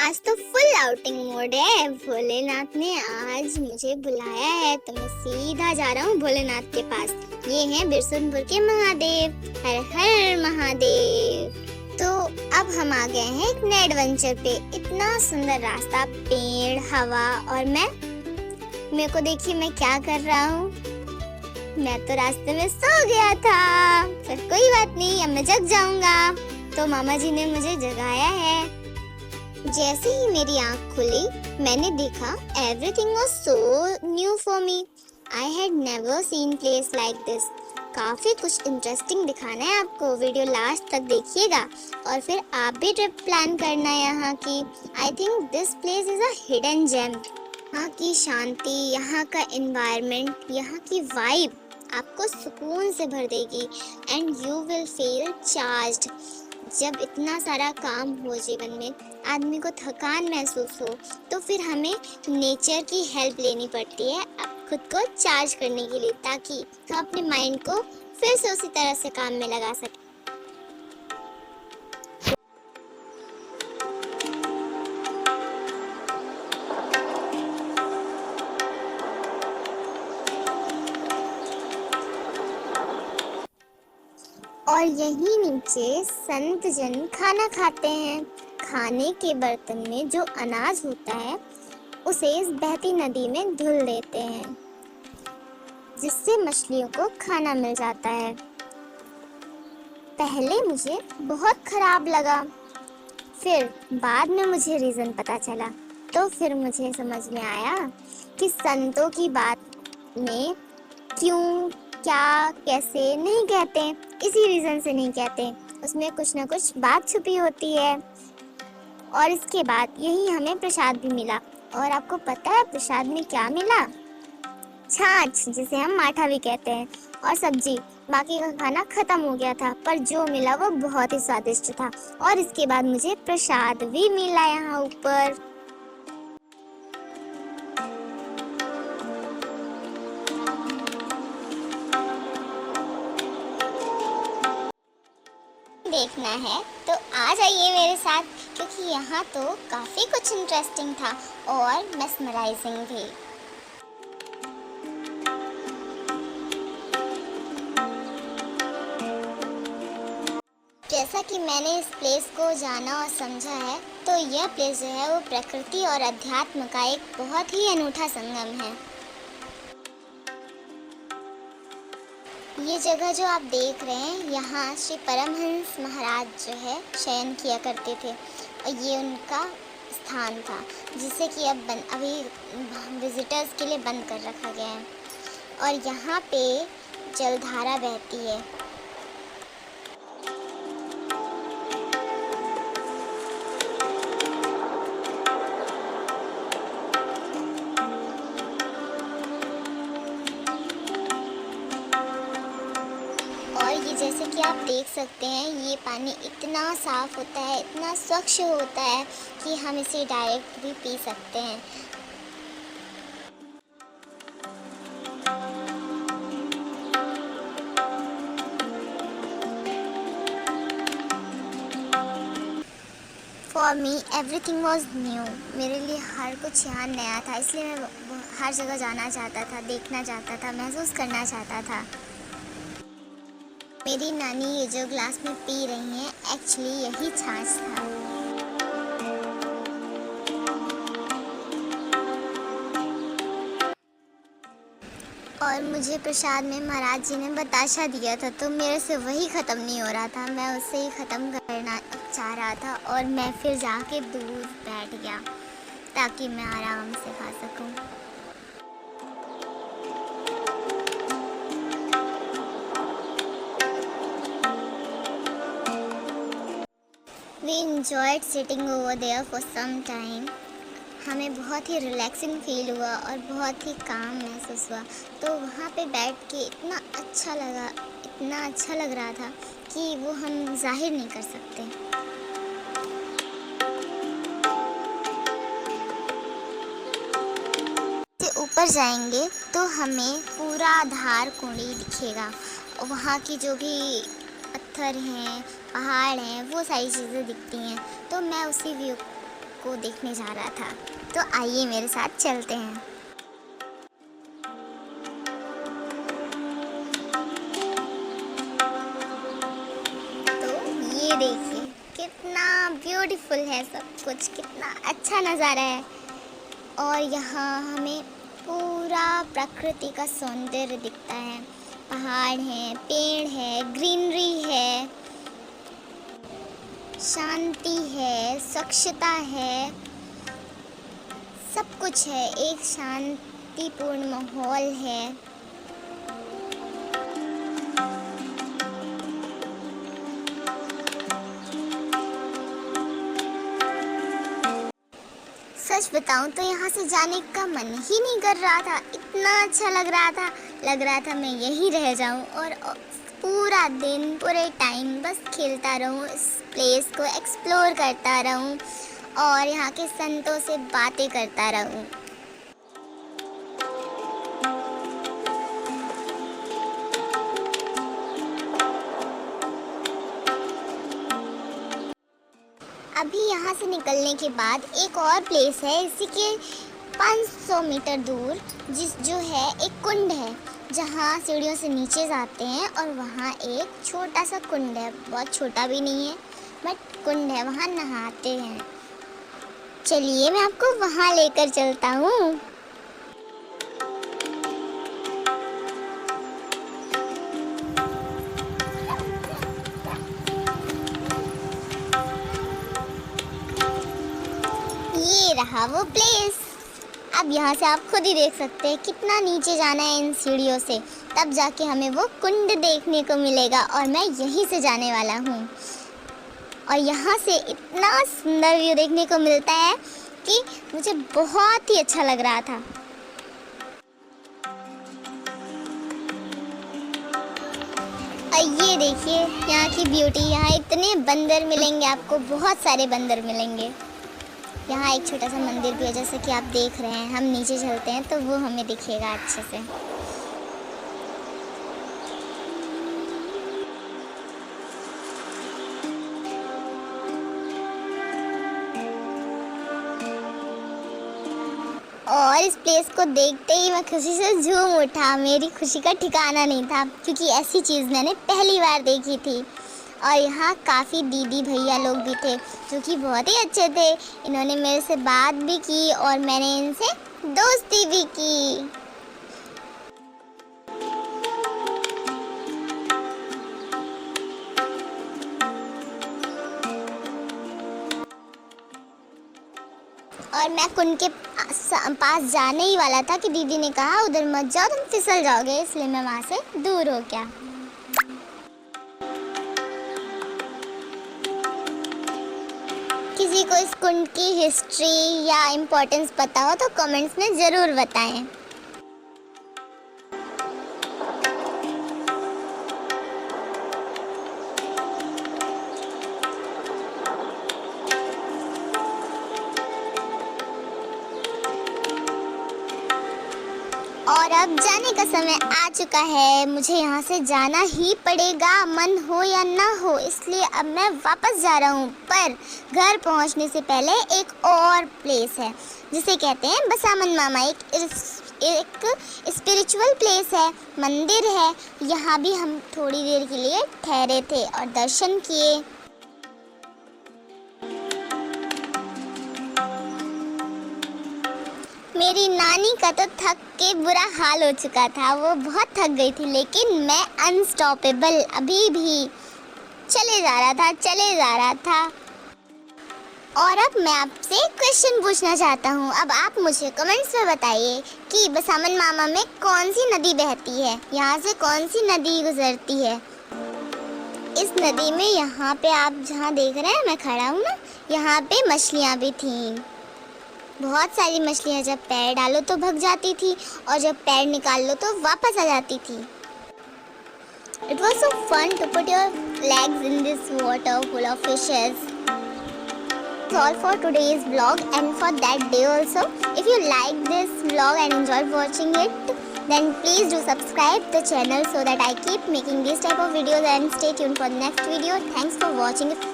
आज तो full outing mode है। भोलेनाथ ने आज मुझे बुलाया है तो मैं सीधा जा रहा हूँ भोलेनाथ के पास। ये हैं बिरसुनपुर के महादेव। हर हर महादेव। तो अब हम आ गए हैं एक नए एडवेंचर पे। इतना सुंदर रास्ता, पेड़, हवा और मेरे को देखिए मैं क्या कर रहा हूँ। मैं तो रास्ते में सो गया था, पर कोई बात नहीं, अब मैं जग जाऊंगा। तो मामा जी ने मुझे जगाया है। जैसे ही मेरी आंख खुली मैंने देखा everything was so new for me. I had never seen place like this. काफी कुछ इंटरेस्टिंग दिखाना है आपको, वीडियो लास्ट तक देखिएगा और फिर आप भी ट्रिप प्लान करना यहाँ की। I think this place is a hidden gem. यहाँ की शांति, यहाँ का एनवायरनमेंट, यहाँ की वाइब आपको सुकून से भर देगी and you will feel charged. जब इतना सारा काम हो जीवन में, आदमी को थकान महसूस हो, तो फिर हमें नेचर की हेल्प लेनी पड़ती है खुद को चार्ज करने के लिए, ताकि हम अपने माइंड को फिर से उसी तरह से काम में लगा सकें। और यहीं नीचे संत जन खाना खाते हैं। खाने के बर्तन में जो अनाज होता है उसे इस बहती नदी में धुल देते हैं, जिससे मछलियों को खाना मिल जाता है। पहले मुझे बहुत खराब लगा, फिर बाद में मुझे रीजन पता चला, तो फिर मुझे समझ में आया कि संतों की बात में क्यों, क्या, कैसे नहीं कहते। इसी रीजन से नहीं कहते, उसमें कुछ ना कुछ बात छुपी होती है। और इसके बाद यही हमें प्रसाद भी मिला। और आपको पता है प्रसाद में क्या मिला? छाछ, जिसे हम माठा भी कहते हैं, और सब्जी। बाकी का खाना खत्म हो गया था, पर जो मिला वो बहुत ही स्वादिष्ट था। और इसके बाद मुझे प्रसाद भी मिला यहाँ ऊपर। देखना है तो आ जाइए मेरे साथ, क्योंकि यहाँ तो काफी कुछ इंटरेस्टिंग था और मेस्मराइजिंग भी। जैसा कि मैंने इस प्लेस को जाना और समझा है, तो यह प्लेस जो है वो प्रकृति और अध्यात्म का एक बहुत ही अनूठा संगम है। ये जगह जो आप देख रहे हैं, यहाँ श्री परमहंस महाराज जो है शयन किया करते थे, और ये उनका स्थान था, जिसे कि अब अभी विजिटर्स के लिए बंद कर रखा गया है। और यहाँ पे जलधारा बहती है। और ये जैसे कि आप देख सकते हैं, ये पानी इतना साफ होता है, इतना स्वच्छ होता है कि हम इसे डायरेक्ट भी पी सकते हैं। For me everything was new. मेरे लिए हर कुछ यहाँ नया था, इसलिए मैं हर जगह जाना चाहता था, देखना चाहता था, महसूस करना चाहता था। मेरी नानी ये जो ग्लास में पी रही हैं, एक्चुअली यही छाछ था। और मुझे प्रसाद में महाराज जी ने बताशा दिया था, तो मेरे से वही ख़त्म नहीं हो रहा था। मैं उससे ही ख़त्म करना चाह रहा था, और मैं फिर जाके दूर बैठ गया ताकि मैं आराम से खा सकूं। We enjoyed sitting over there for some time. हमें बहुत ही रिलैक्सिंग फील हुआ और बहुत ही काम महसूस हुआ। तो वहाँ पे बैठ के इतना अच्छा लगा, इतना अच्छा लग रहा था कि वो हम जाहिर नहीं कर सकते। से ऊपर जाएंगे तो हमें पूरा धार कुंडी दिखेगा। वहाँ की जो भी पत्थर हैं, पहाड़ हैं, वो सारी चीज़ें दिखती हैं। तो मैं उसी व्यू को देखने जा रहा था। तो आइए मेरे साथ चलते हैं। तो ये देखिए कितना ब्यूटीफुल है सब कुछ, कितना अच्छा नज़ारा है। और यहाँ हमें पूरा प्रकृति का सौंदर्य दिखता है। पहाड़ हैं, पेड़ है, ग्रीनरी है, शांति है, स्वच्छता है, सब कुछ है। एक शांतिपूर्ण माहौल है। सच बताऊं तो यहाँ से जाने का मन ही नहीं कर रहा था। इतना अच्छा लग रहा था मैं यहीं रह जाऊं और पूरा दिन पूरे टाइम बस खेलता रहूं, इस प्लेस को एक्सप्लोर करता रहूं और यहाँ के संतों से बातें करता रहूं। अभी यहाँ से निकलने के बाद एक और प्लेस है इसी के 500 मीटर दूर, जो है एक कुंड है जहाँ सीढ़ियों से नीचे जाते हैं और वहाँ एक छोटा सा कुंड है। बहुत छोटा भी नहीं है बट कुंड है, वहाँ नहाते हैं। चलिए मैं आपको वहाँ लेकर चलता हूँ। ये रहा वो प्लेस। अब यहाँ से आप खुद ही देख सकते हैं कितना नीचे जाना है इन सीढ़ियों से, तब जाके हमें वो कुंड देखने को मिलेगा और मैं यहीं से जाने वाला हूँ। और यहाँ से इतना सुंदर व्यू देखने को मिलता है कि मुझे बहुत ही अच्छा लग रहा था। और ये देखिए यहाँ की ब्यूटी। यहाँ इतने बंदर मिलेंगे आपको, बहुत सारे बंदर मिलेंगे। यहाँ एक छोटा सा मंदिर भी है, जैसे कि आप देख रहे हैं। हम नीचे चलते हैं तो वो हमें दिखेगा अच्छे से। और इस प्लेस को देखते ही मैं खुशी से झूम उठा। मेरी खुशी का ठिकाना नहीं था क्योंकि ऐसी चीज़ मैंने पहली बार देखी थी। और यहाँ काफ़ी दीदी भैया लोग भी थे जो कि बहुत ही अच्छे थे। इन्होंने मेरे से बात भी की और मैंने इनसे दोस्ती भी की। और मैं कुंड के पास जाने ही वाला था कि दीदी ने कहा उधर मत जाओ, तुम फिसल जाओगे, इसलिए मैं वहाँ से दूर हो गया। किसी को इस कुंड की हिस्ट्री या इम्पोर्टेंस पता हो तो कमेंट्स में ज़रूर बताएं। और अब जाने का समय आ चुका है। मुझे यहाँ से जाना ही पड़ेगा, मन हो या ना हो, इसलिए अब मैं वापस जा रहा हूँ। पर घर पहुँचने से पहले एक और प्लेस है जिसे कहते हैं बसामन मामा। एक स्पिरिचुअल प्लेस है, मंदिर है। यहाँ भी हम थोड़ी देर के लिए ठहरे थे और दर्शन किए। मेरी नानी का तो थक के बुरा हाल हो चुका था, वो बहुत थक गई थी, लेकिन मैं अनस्टॉपेबल अभी भी चले जा रहा था। और अब मैं आपसे क्वेश्चन पूछना चाहता हूँ। अब आप मुझे कमेंट्स में बताइए कि बसामन मामा में कौन सी नदी बहती है, यहाँ से कौन सी नदी गुजरती है। इस नदी में यहाँ पे आप जहाँ देख रहे हैं मैं खड़ा हूँ ना, यहाँ पे मछलियाँ भी थीं। बहुत सारी मछलियाँ जब पैर डालो तो भग जाती थी और जब पैर निकाल लो तो वापस आ जाती थी। It was so fun to put your legs in this water full of fishes. That's all for today's vlog and for that day also. If you like this vlog and enjoyed watching it, then please do subscribe the channel so that I keep making these type of videos and stay tuned for the next video. Thanks for watching it.